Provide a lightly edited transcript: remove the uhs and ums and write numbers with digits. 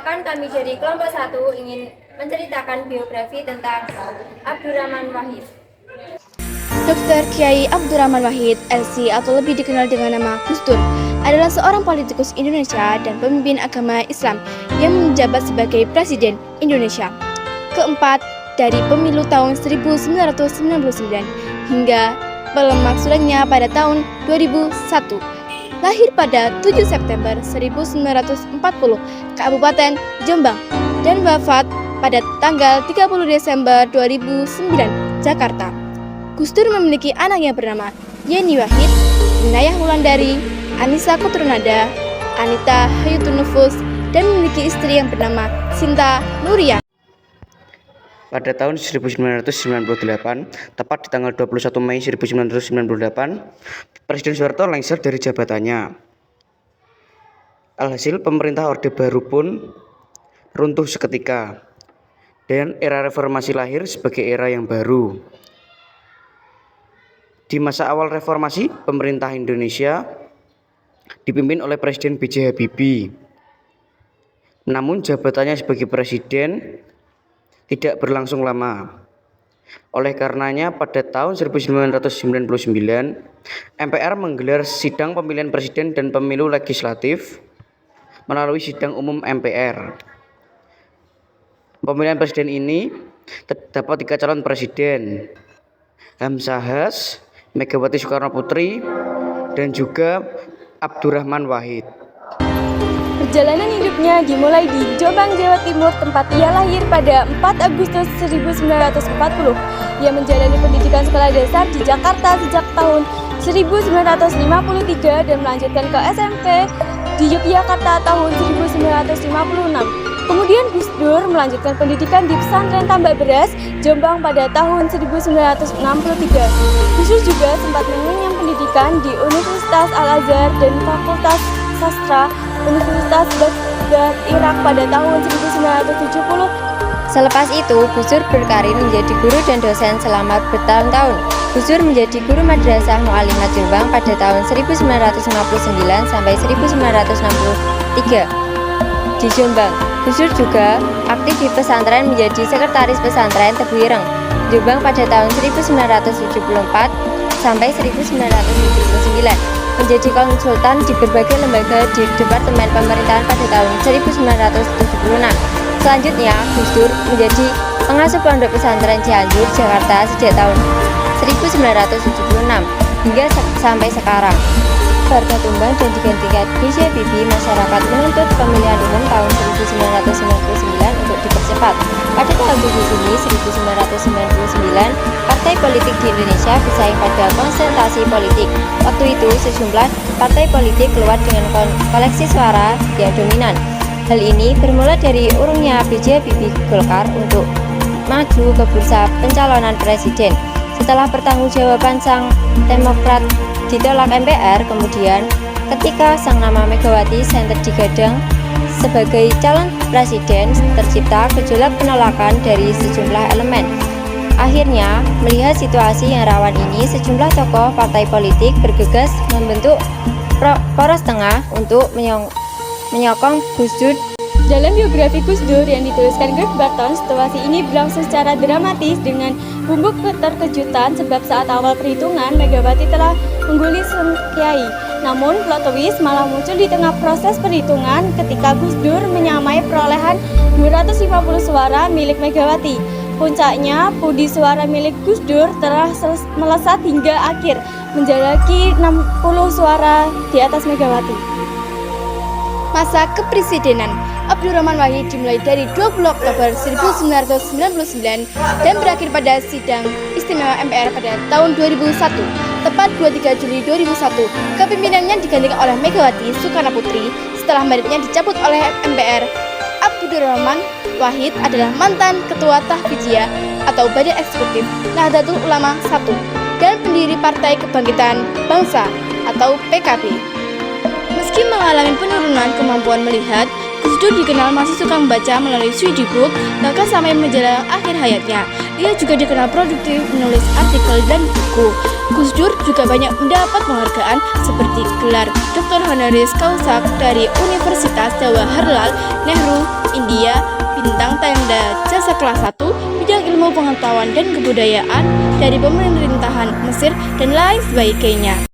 Perkenalkan, kami dari kelompok 1 ingin menceritakan biografi tentang Abdurrahman Wahid. Dr. Kiai Abdurrahman Wahid, LC atau lebih dikenal dengan nama Gus Dur, adalah seorang politikus Indonesia dan pemimpin agama Islam yang menjabat sebagai Presiden Indonesia keempat dari pemilu tahun 1999 hingga pemakzulannya pada tahun 2001. Lahir pada 7 September 1940, Kabupaten Jombang, dan wafat pada tanggal 30 Desember 2009, Jakarta. Gus Dur memiliki anak yang bernama Yeni Wahid, Inayah Wulandari, Anissa Kutrunada, Anita Hayatun Nufus, dan memiliki istri yang bernama Sinta Nuria. Pada tahun 1998, tepat di tanggal 21 Mei 1998, Presiden Soeharto lengser dari jabatannya. Alhasil, pemerintah Orde Baru pun runtuh seketika, dan era reformasi lahir sebagai era yang baru. Di masa awal reformasi, pemerintah Indonesia dipimpin oleh Presiden B.J. Habibie. Namun jabatannya sebagai presiden tidak berlangsung lama. Oleh karenanya pada tahun 1999, MPR menggelar sidang pemilihan presiden dan pemilu legislatif melalui sidang umum MPR. Pemilihan presiden ini terdapat 3 calon presiden, Hamzahas, Megawati Soekarno Putri, dan juga Abdurrahman Wahid. Perjalanan hidupnya dimulai di Jombang, Jawa Timur, tempat ia lahir pada 4 Agustus 1940. Ia menjalani pendidikan sekolah dasar di Jakarta sejak tahun 1953 dan melanjutkan ke SMP di Yogyakarta tahun 1956. Kemudian Gus Dur melanjutkan pendidikan di Pesantren Tambak Beras, Jombang pada tahun 1963. Gus Dur juga sempat mengenyam pendidikan di Universitas Al-Azhar dan Fakultas Sastra Universitas Baghdad, Irak pada tahun 1970. Selepas itu, Gus Dur berkarir menjadi guru dan dosen selama bertahun-tahun. Gus Dur menjadi guru Madrasah Mu'allimat Jombang pada tahun 1959 sampai 1963 di Jombang. Gus Dur juga aktif di pesantren menjadi sekretaris pesantren Tebuireng, Jombang pada tahun 1974 sampai 1979. Menjadi konsultan di berbagai lembaga di Departemen Pemerintahan pada tahun 1976. Selanjutnya, Gus Dur menjadi pengasuh Pondok Pesantren Cianjur, Jakarta sejak tahun 1976 hingga sampai sekarang. Warga tumbang dan digantikan B.J. Habibie, masyarakat menuntut pemilihan umum tahun 1999 untuk dipercepat. Pada tahun 7 Juni 1999, partai politik di Indonesia bersaing pada konsentrasi politik. Waktu itu, sejumlah partai politik keluar dengan koleksi suara yang dominan. Hal ini bermula dari urungnya B.J. Habibie Golkar untuk maju ke bursa pencalonan presiden. Setelah pertanggungjawaban sang Demokrat ditolak MPR, kemudian ketika sang nama Megawati Center digadang sebagai calon presiden, tercipta gejolak penolakan dari sejumlah elemen. Akhirnya, melihat situasi yang rawan ini, sejumlah tokoh partai politik bergegas membentuk poros tengah untuk menyokong Gus Dur. Dalam biografi Gus Dur yang dituliskan Greg Barton, situasi ini berlangsung secara dramatis dengan bumbu keterkejutan sebab saat awal perhitungan Megawati telah ungguli sang Kiai. Namun plot twist malah muncul di tengah proses perhitungan ketika Gus Dur menyamai perolehan 250 suara milik Megawati. Puncaknya, pundi suara milik Gus Dur telah melesat hingga akhir menjalaki 60 suara di atas Megawati. Masa kepresidenan Abdurrahman Wahid dimulai dari 20 Oktober 1999 dan berakhir pada sidang istimewa MPR pada tahun 2001. Tepat 23 Juli 2001, kepemimpinannya digantikan oleh Megawati Soekarno Putri setelah mandatnya dicabut oleh MPR. Abdurrahman Wahid adalah mantan Ketua Tahfidziyah atau Badan Eksekutif Nahdlatul Ulama I dan pendiri Partai Kebangkitan Bangsa atau PKB. Meski mengalami penurunan kemampuan melihat, Gus Dur dikenal masih suka membaca melalui CD book, bahkan sampai menjelang akhir hayatnya. Ia juga dikenal produktif menulis artikel dan buku. Gus Dur juga banyak mendapat penghargaan seperti gelar Dr. Honoris Causa dari Universitas Jawaharlal Nehru India, bintang tanda jasa kelas 1, bidang ilmu pengetahuan dan kebudayaan dari pemerintahan Mesir, dan lain sebagainya.